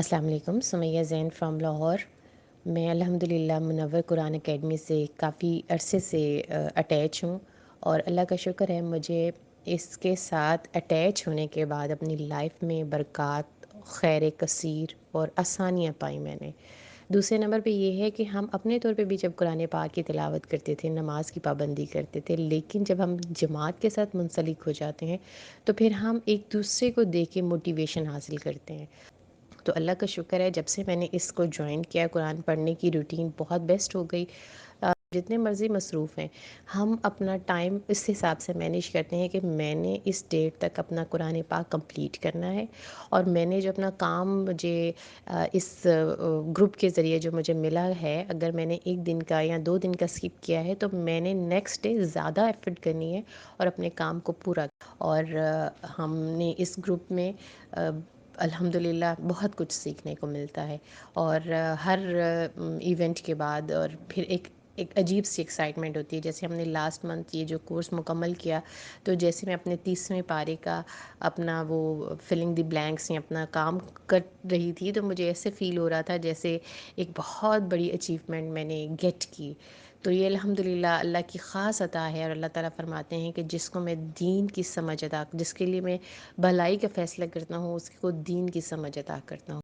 السلام علیکم، سمیہ زین فرام لاہور۔ میں الحمدللہ منور قرآن اکیڈمی سے کافی عرصے سے اٹیچ ہوں، اور اللہ کا شکر ہے مجھے اس کے ساتھ اٹیچ ہونے کے بعد اپنی لائف میں برکات، خیر کثیر اور آسانیاں پائی میں نے۔ دوسرے نمبر پہ یہ ہے کہ ہم اپنے طور پہ بھی جب قرآن پاک کی تلاوت کرتے تھے، نماز کی پابندی کرتے تھے، لیکن جب ہم جماعت کے ساتھ منسلک ہو جاتے ہیں تو پھر ہم ایک دوسرے کو دیکھ کے موٹیویشن حاصل کرتے ہیں۔ تو اللہ کا شکر ہے جب سے میں نے اس کو جوائن کیا، قرآن پڑھنے کی روٹین بہت بیسٹ ہو گئی۔ جتنے مرضی مصروف ہیں، ہم اپنا ٹائم اس حساب سے مینیج کرتے ہیں کہ میں نے اس ڈیٹ تک اپنا قرآن پاک کمپلیٹ کرنا ہے، اور میں نے جو اپنا کام مجھے اس گروپ کے ذریعے جو مجھے ملا ہے، اگر میں نے ایک دن کا یا 2 دن کا اسکپ کیا ہے تو میں نے نیکسٹ ڈے زیادہ ایفرٹ کرنی ہے اور اپنے کام کو پورا۔ اور ہم نے اس گروپ میں الحمدللہ بہت کچھ سیکھنے کو ملتا ہے، اور ہر ایونٹ کے بعد اور پھر ایک عجیب سی ایکسائٹمنٹ ہوتی ہے۔ جیسے ہم نے لاسٹ منتھ یہ جو کورس مکمل کیا، تو جیسے میں اپنے 30ویں پارے کا اپنا وہ فلنگ دی بلینکس یا اپنا کام کر رہی تھی، تو مجھے ایسے فیل ہو رہا تھا جیسے ایک بہت بڑی اچیومنٹ میں نے گیٹ کی۔ تو یہ الحمدللہ اللہ کی خاص عطا ہے، اور اللہ تعالیٰ فرماتے ہیں کہ جس کو میں دین کی سمجھ عطا، جس کے لیے میں بھلائی کا فیصلہ کرتا ہوں، اس کو دین کی سمجھ عطا کرتا ہوں۔